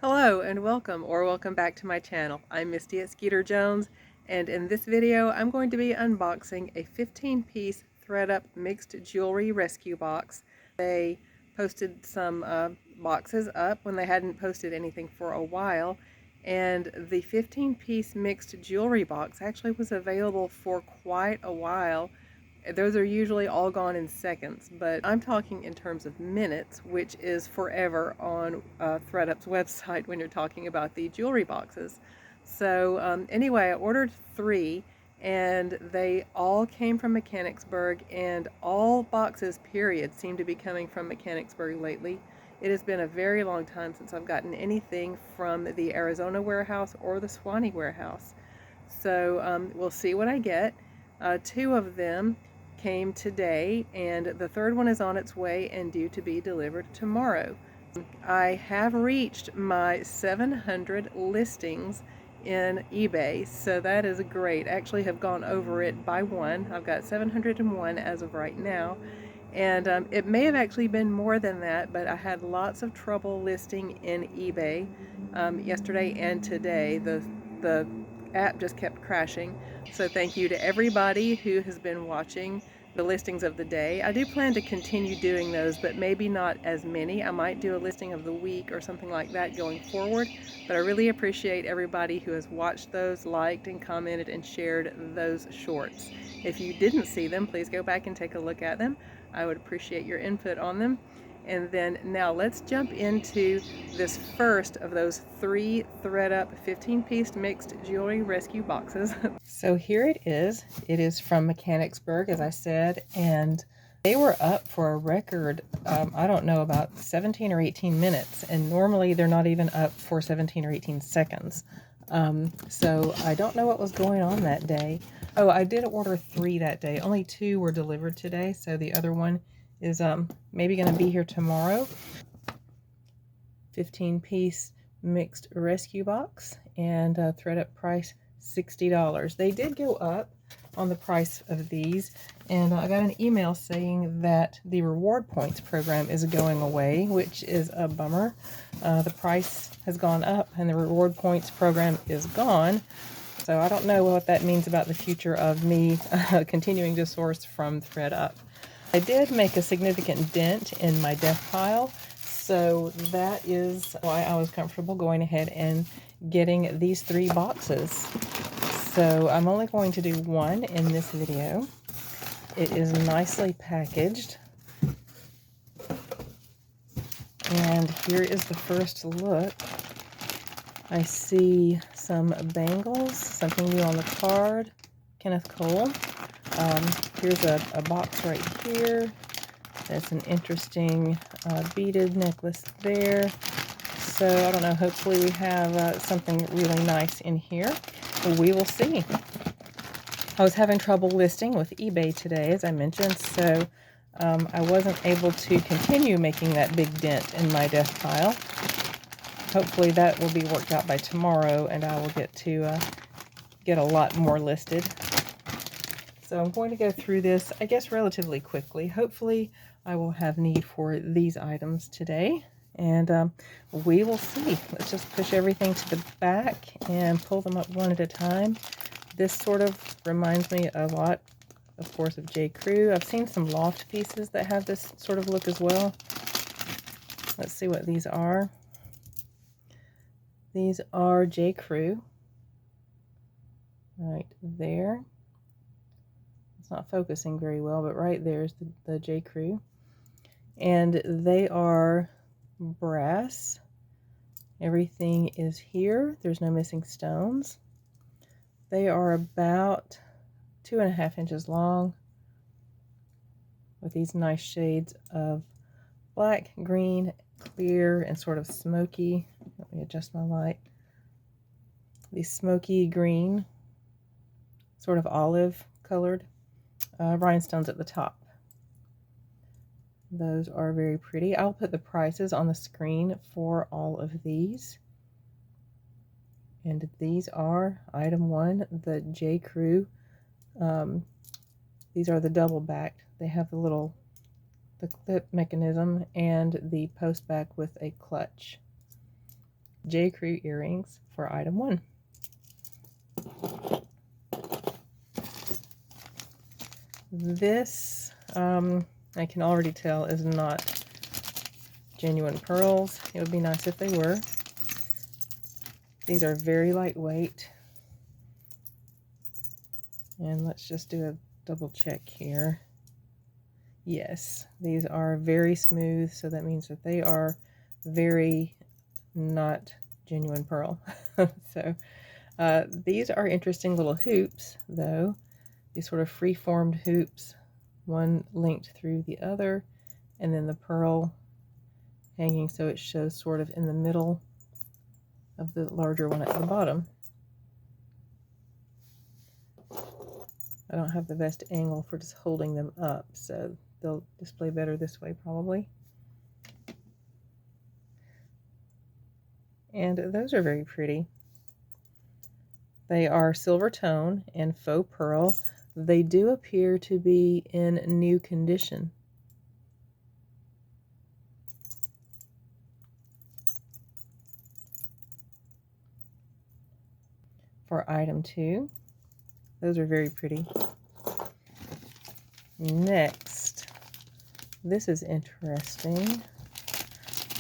Hello and welcome back to my channel. I'm Misty at Skeeterjones, and in this video I'm going to be unboxing a 15-piece Thredup mixed jewelry rescue box. They posted some boxes up when they hadn't posted anything for a while, and the 15-piece mixed jewelry box actually was available for quite a while. Those are usually all gone in seconds, but I'm talking in terms of minutes, which is forever on Thredup's website when you're talking about the jewelry boxes. So anyway, I ordered 3, and they all came from Mechanicsburg, and all boxes, period, seem to be coming from Mechanicsburg lately. It has been a very long time since I've gotten anything from the Arizona warehouse or the Swanee warehouse. So we'll see what I get. 2 of them came today, and the 3rd one is on its way and due to be delivered tomorrow. I have reached my 700 listings in eBay, so that is great. Actually have gone over it by 1. I've got 701 as of right now, and it may have actually been more than that, but I had lots of trouble listing in eBay yesterday and today. The app just kept crashing. So thank you to everybody who has been watching the listings of the day. I do plan to continue doing those, but maybe not as many. I might do a listing of the week or something like that going forward, but I really appreciate everybody who has watched those, liked and commented and shared those shorts. If you didn't see them, please go back and take a look at them. I would appreciate your input on them. And then now let's jump into this first of those 3 Thredup 15-piece mixed jewelry rescue boxes. So here it is. It is from Mechanicsburg, as I said, and they were up for a record, I don't know, about 17 or 18 minutes, and normally they're not even up for 17 or 18 seconds. So I don't know what was going on that day. Oh, I did order 3 that day. Only 2 were delivered today, so the other one is maybe going to be here tomorrow. 15-piece mixed rescue box, and Thredup price $60. They did go up on the price of these, and I got an email saying that the reward points program is going away, which is a bummer. The price has gone up and the reward points program is gone. So I don't know what that means about the future of me continuing to source from Thredup. I did make a significant dent in my death pile, so that is why I was comfortable going ahead and getting these 3 boxes. So I'm only going to do 1 in this video. It is nicely packaged. And here is the first look. I see some bangles, something new on the card, Kenneth Cole. Here's a box right here. That's an interesting beaded necklace there. So I don't know, hopefully we have something really nice in here. We will see. I was having trouble listing with eBay today, as I mentioned, so I wasn't able to continue making that big dent in my death pile. Hopefully that will be worked out by tomorrow, and I will get to get a lot more listed. So I'm going to go through this, I guess, relatively quickly. Hopefully I will have need for these items today, and we will see. Let's just push everything to the back and pull them up one at a time. This sort of reminds me a lot, of course, of J. Crew. I've seen some loft pieces that have this sort of look as well. Let's see what these are. These are J. Crew. Right there. It's not focusing very well, but right there's the J. Crew. And they are brass. Everything is here. There's no missing stones. They are about 2.5 inches long with these nice shades of black, green, clear, and sort of smoky. Let me adjust my light. The smoky green, sort of olive colored rhinestones at the top. Those are very pretty. I'll put the prices on the screen for all of these. And these are item 1, the J. Crew. These are the double backed. They have the clip mechanism and the post back with a clutch. J. Crew earrings for item 1. This, I can already tell, is not genuine pearls. It would be nice if they were. These are very lightweight. And let's just do a double check here. Yes, these are very smooth, so that means that they are very not genuine pearl. So these are interesting little hoops, though. These sort of free-formed hoops, one linked through the other, and then the pearl hanging so it shows sort of in the middle of the larger one at the bottom. I don't have the best angle for just holding them up, so they'll display better this way probably. And those are very pretty. They are silver tone and faux pearl. They do appear to be in new condition. For item 2, those are very pretty. Next, this is interesting.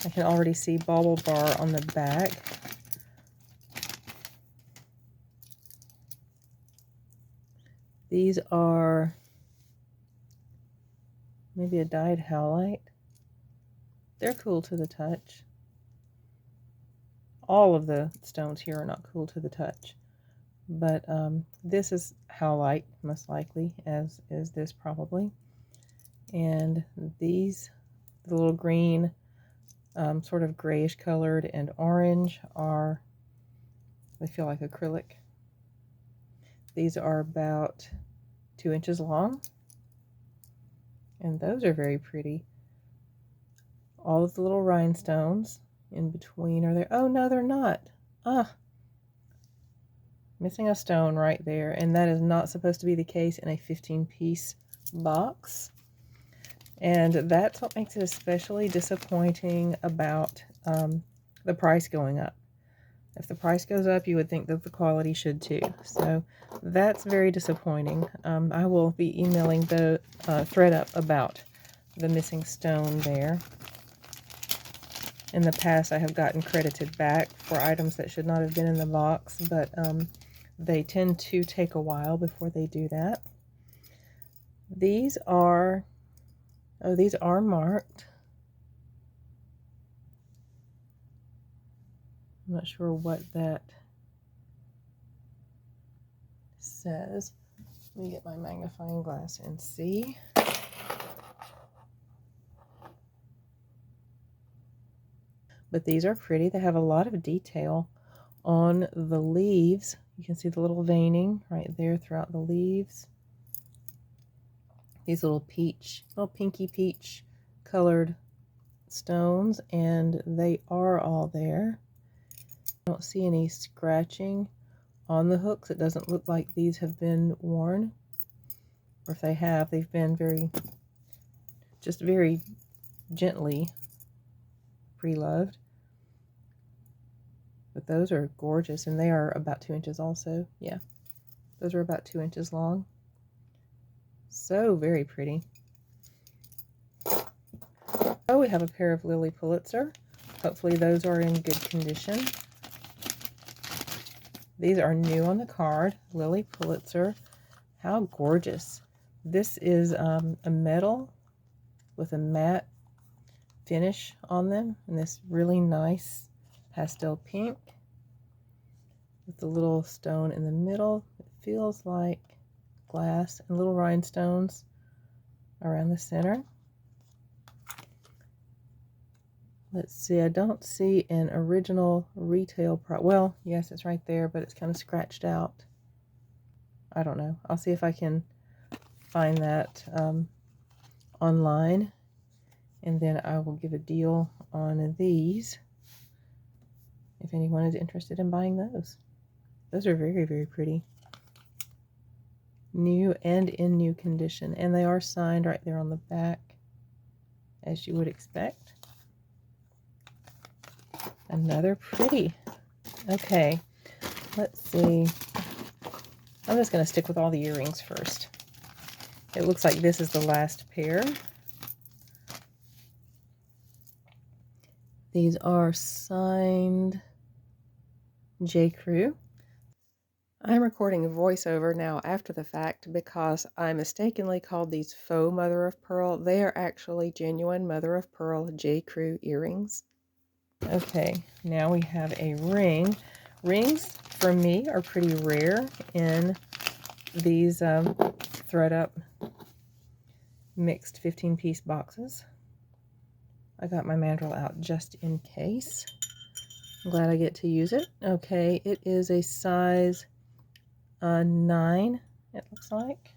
I can already see bauble bar on the back. These are maybe a dyed howlite. They're cool to the touch. All of the stones here are not cool to the touch, but this is howlite most likely, as is this probably. And these, the little green, sort of grayish colored, and orange are, they feel like acrylic. These are about 2 inches long, and those are very pretty. All of the little rhinestones in between are there. Oh no, they're not. Missing a stone right there, and that is not supposed to be the case in a 15-piece box. And that's what makes it especially disappointing about the price going up. If the price goes up, you would think that the quality should too. So that's very disappointing. I will be emailing the Thredup about the missing stone there. In the past, I have gotten credited back for items that should not have been in the box, but they tend to take a while before they do that. These are, oh, these are marked. I'm not sure what that says. Let me get my magnifying glass and see. But these are pretty. They have a lot of detail on the leaves. You can see the little veining right there throughout the leaves. These little pinky peach colored stones, and they are all there. I don't see any scratching on the hooks. It doesn't look like these have been worn, or if they have, they've been very gently pre-loved. But those are gorgeous, and they are about 2 inches also. Yeah, those are about 2 inches long. So very pretty. Oh, we have a pair of Lilly Pulitzer. Hopefully those are in good condition. These are new on the card. Lilly Pulitzer. How gorgeous. This is a metal with a matte finish on them, and this really nice pastel pink with the little stone in the middle. It feels like glass, and little rhinestones around the center. Let's see, I don't see an original retail price. Well, yes, it's right there, but it's kind of scratched out. I don't know. I'll see if I can find that online, and then I will give a deal on these if anyone is interested in buying those. Those are very, very pretty. New and in new condition, and they are signed right there on the back, as you would expect. Another pretty. Okay, let's see. I'm just going to stick with all the earrings first. It looks like this is the last pair. These are signed J. Crew. I'm recording a voiceover now after the fact because I mistakenly called these faux mother of pearl. They are actually genuine mother of pearl J. Crew earrings. Okay, now we have a ring. Rings for me are pretty rare in these Thredup mixed 15-piece boxes. I got my mandrel out just in case. I'm glad I get to use it. Okay, it is a size 9, it looks like.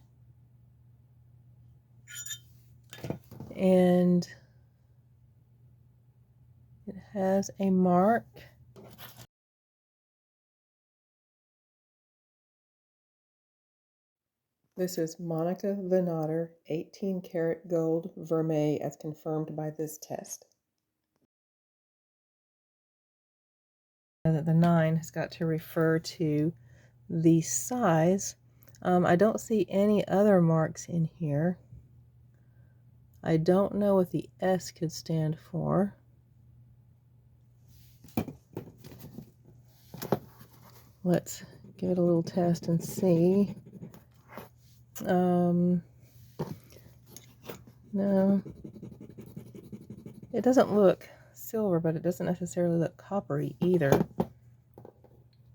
And it has a mark. This is Monica Venator 18 karat gold vermeil as confirmed by this test. That the 9 has got to refer to the size. I don't see any other marks in here. I don't know what the S could stand for. Let's give it a little test and see. No, it doesn't look silver, but it doesn't necessarily look coppery either.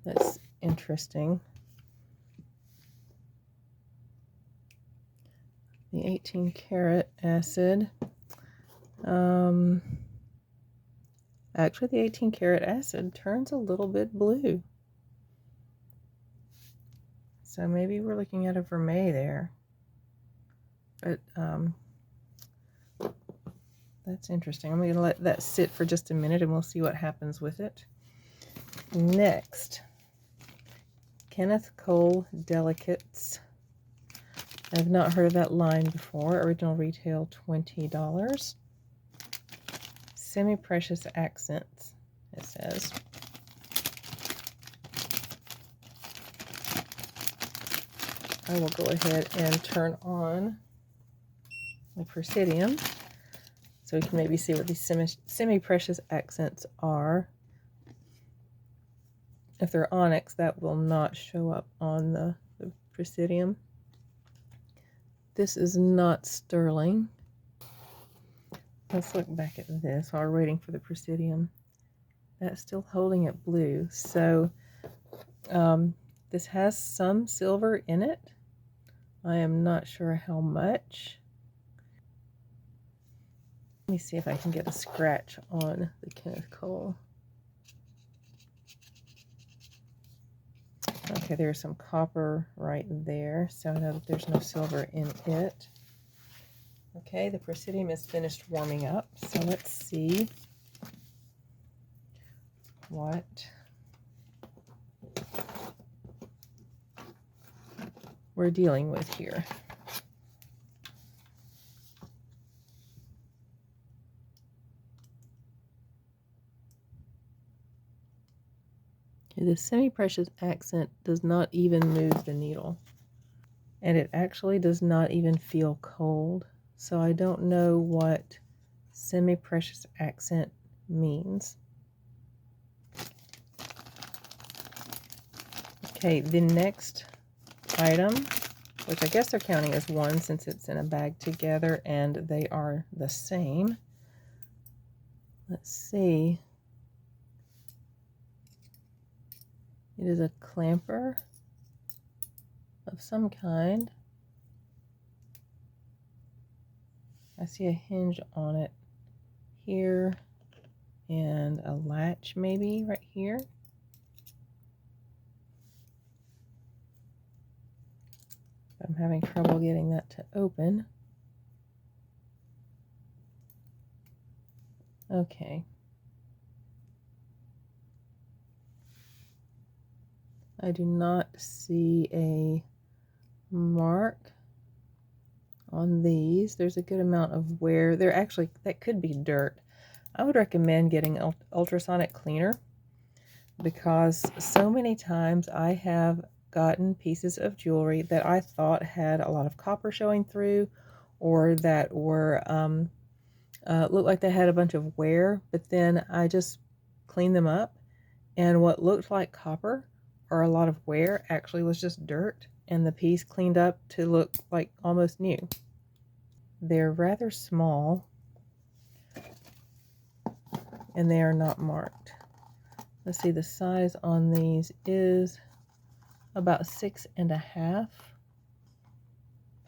That's interesting. The 18 karat acid. Actually, the 18 karat acid turns a little bit blue. So maybe we're looking at a vermeil there. But that's interesting. I'm going to let that sit for just a minute and we'll see what happens with it. Next, Kenneth Cole Delicates. I've not heard of that line before. Original retail $20. Semi-precious accents, it says. I will go ahead and turn on the Presidium so we can maybe see what these semi-precious accents are. If they're onyx, that will not show up on the Presidium. This is not sterling. Let's look back at this while we're waiting for the Presidium. That's still holding it blue. So this has some silver in it. I am not sure how much. Let me see if I can get a scratch on the Kenneth Cole. Okay, there's some copper right there, so I know that there's no silver in it. Okay, the Presidium is finished warming up, so let's see what we're dealing with here. The semi-precious accent does not even move the needle, and it actually does not even feel cold, so I don't know what semi-precious accent means. Okay, the next item, which I guess they're counting as one since it's in a bag together and they are the same. Let's see. It is a clamper of some kind. I see a hinge on it here and a latch maybe right here. I'm having trouble getting that to open. Okay. I do not see a mark on these. There's a good amount of wear. They're actually, that could be dirt. I would recommend getting ultrasonic cleaner, because so many times I have gotten pieces of jewelry that I thought had a lot of copper showing through, or that were looked like they had a bunch of wear, but then I just cleaned them up, and what looked like copper or a lot of wear actually was just dirt, and the piece cleaned up to look like almost new. They're rather small, and they are not marked. Let's see, the size on these is about 6.5,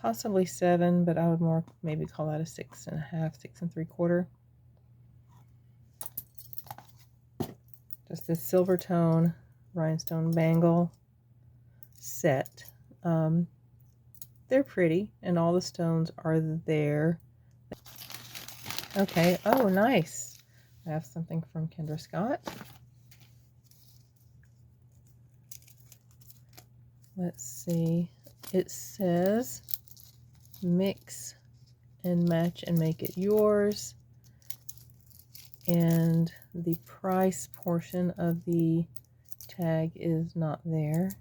possibly 7, but I would more maybe call that a 6.5, 6 3/4. Just this silver tone rhinestone bangle set. They're pretty, and all the stones are there. Okay, oh nice. I have something from Kendra Scott. Let's see. It says mix and match and make it yours. And the price portion of the tag is not there,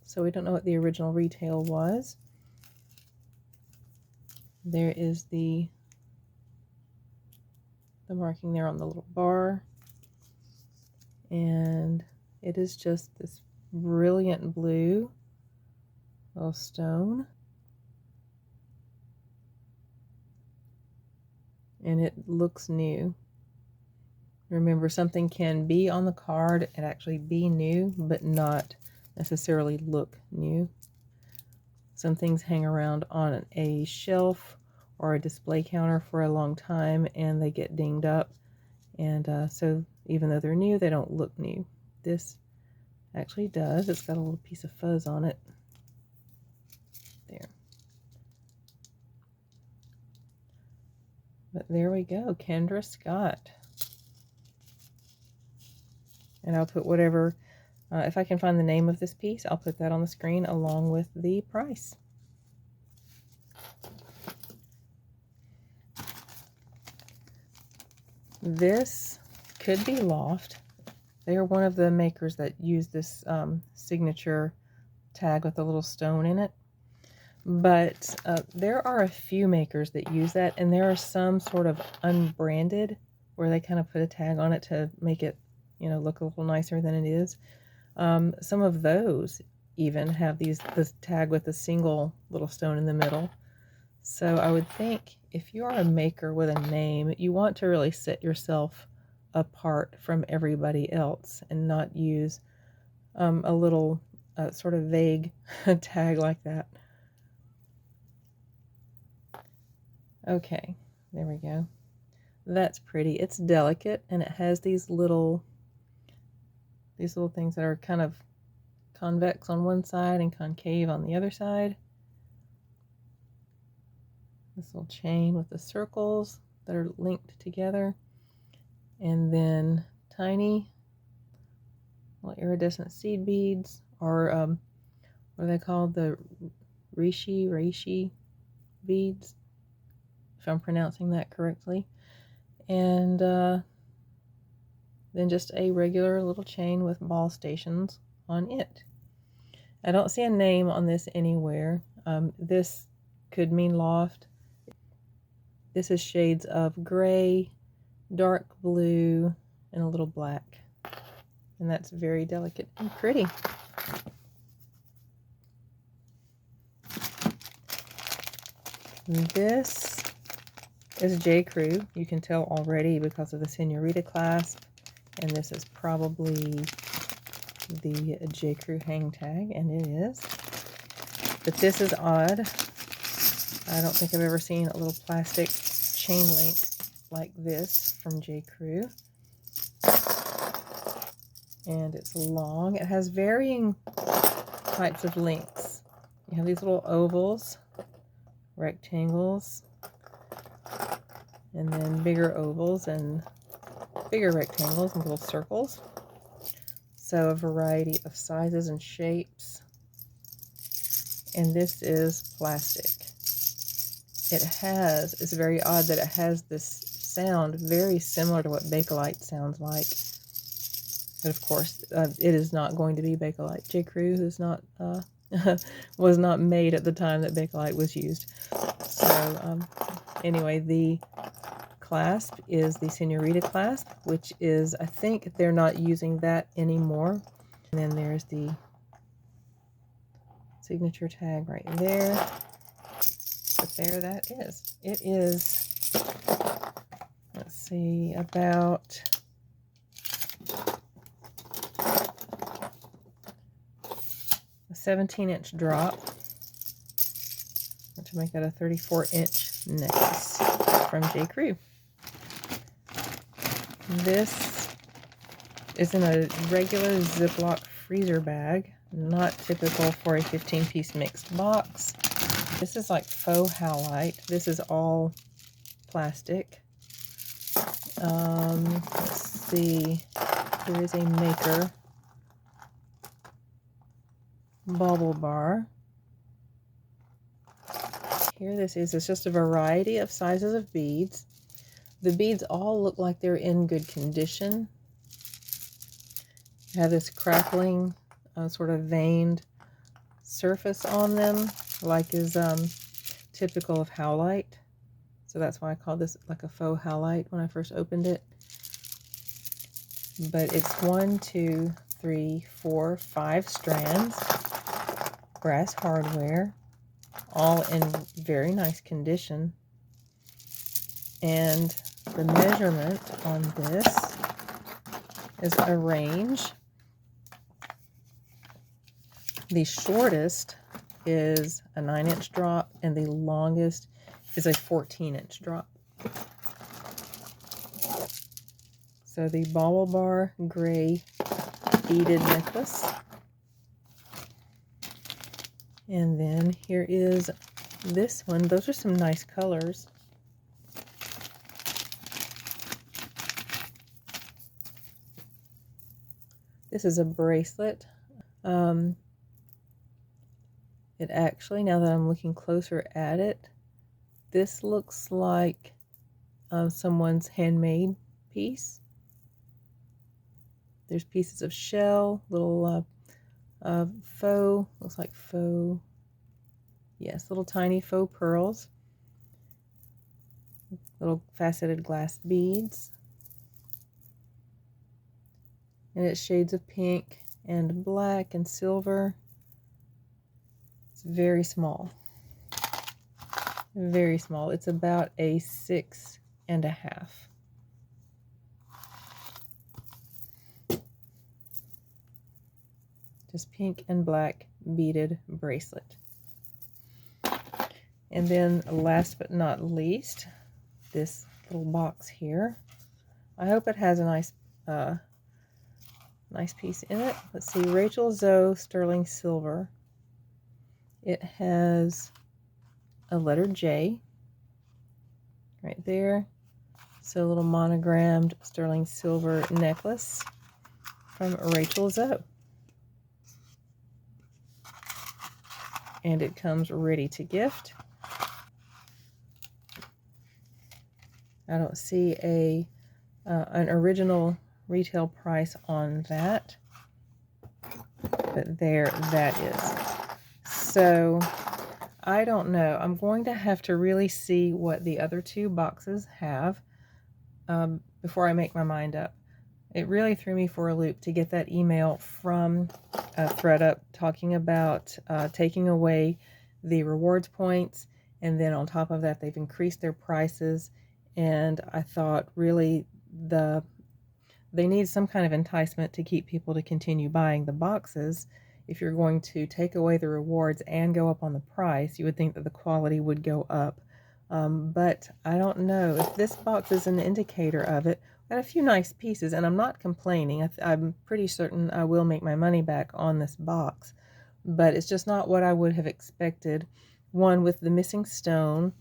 so we don't know what the original retail was. There is the marking there on the little bar, and it is just this brilliant blue little stone, and it looks new. Remember, something can be on the card and actually be new, but not necessarily look new. Some things hang around on a shelf or a display counter for a long time, and they get dinged up, and so even though they're new, they don't look new. This actually does. It's got a little piece of fuzz on it there. But there we go, Kendra Scott. And I'll put whatever, if I can find the name of this piece, I'll put that on the screen along with the price. This could be Loft. They are one of the makers that use this signature tag with a little stone in it. But there are a few makers that use that, and there are some sort of unbranded where they kind of put a tag on it to make it, you know, look a little nicer than it is. Some of those even have this tag with a single little stone in the middle. So I would think if you are a maker with a name, you want to really set yourself apart from everybody else and not use a little sort of vague tag like that. Okay, there we go. That's pretty. It's delicate, and it has these little things that are kind of convex on one side and concave on the other side. This little chain with the circles that are linked together, and then tiny little iridescent seed beads, or what are they called? The reishi beads, if I'm pronouncing that correctly. And then just a regular little chain with ball stations on it. I don't see a name on this anywhere. This could mean Loft. This is shades of gray, dark blue, and a little black. And that's very delicate and pretty. This is J. Crew. You can tell already because of the Senorita clasp. And this is probably the J. Crew hang tag, and it is. But this is odd. I don't think I've ever seen a little plastic chain link like this from J. Crew. And it's long. It has varying types of links. You have these little ovals, rectangles, and then bigger ovals and bigger rectangles and little circles. So a variety of sizes and shapes. And this is plastic. It's very odd that it has this sound very similar to what Bakelite sounds like. But of course, it is not going to be Bakelite. J. Crew is not, was not made at the time that Bakelite was used. So anyway, the clasp is the Senorita clasp, which is, I think they're not using that anymore. And then there's the signature tag right there. But there that is. It is, let's see, about a 17-inch drop, to make that a 34-inch necklace from J. Crew. This is in a regular Ziploc freezer bag, not typical for a 15-piece mixed box. This is like faux halite. This is all plastic. Let's see. There is a maker. Bauble bar. Here this is. It's just a variety of sizes of beads. The beads all look like they're in good condition. They have this crackling, sort of veined surface on them, like is typical of howlite. So that's why I called this like a faux howlite when I first opened it. But it's 1, 2, 3, 4, 5 strands, brass hardware, all in very nice condition. And the measurement on this is a range. The shortest is a 9-inch drop, and the longest is a 14-inch drop. So the Bauble Bar gray beaded necklace. And then here is this one. Those are some nice colors. This is a bracelet. It actually, now that I'm looking closer at it, this looks like someone's handmade piece. There's pieces of shell, little faux, looks like faux, yes, little tiny faux pearls, little faceted glass beads, and it's shades of pink and black and silver. It's very small, very small. It's about a 6.5. Just pink and black beaded bracelet. And then last but not least, this little box here. I hope it has a nice nice piece in it. Let's see, Rachel Zoe sterling silver. It has a letter J right there. So a little monogrammed sterling silver necklace from Rachel Zoe. And it comes ready to gift. I don't see an original retail price on that, but there that is. So I don't know. I'm going to have to really see what the other two boxes have before I make my mind up. It really threw me for a loop to get that email from Thredup talking about taking away the rewards points, and then on top of that they've increased their prices, and I thought really they need some kind of enticement to keep people to continue buying the boxes. If you're going to take away the rewards and go up on the price, you would think that the quality would go up. But I don't know if this box is an indicator of it. Got a few nice pieces, and I'm not complaining. I'm pretty certain I will make my money back on this box, but it's just not what I would have expected. One, with the missing stone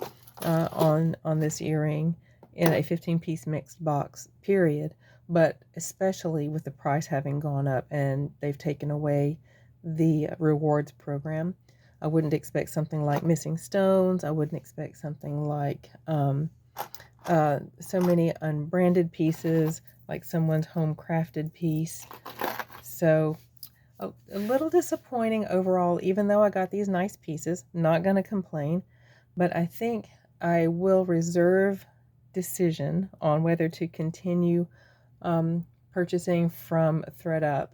on this earring in a 15-piece mixed box, period, but especially with the price having gone up and they've taken away the rewards program. I wouldn't expect something like missing stones. I wouldn't expect something like so many unbranded pieces, like someone's home crafted piece. So a little disappointing overall, even though I got these nice pieces. Not going to complain, but I think I will reserve decision on whether to continue purchasing from Thredup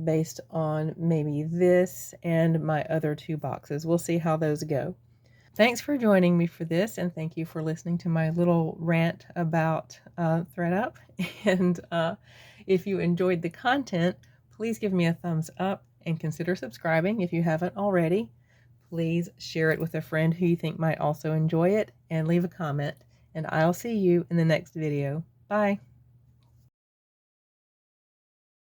based on maybe this and my other 2 boxes. We'll see how those go. Thanks for joining me for this, and thank you for listening to my little rant about Thredup. And if you enjoyed the content, please give me a thumbs up and consider subscribing if you haven't already. Please share it with a friend who you think might also enjoy it, and leave a comment. And I'll see you in the next video. Bye.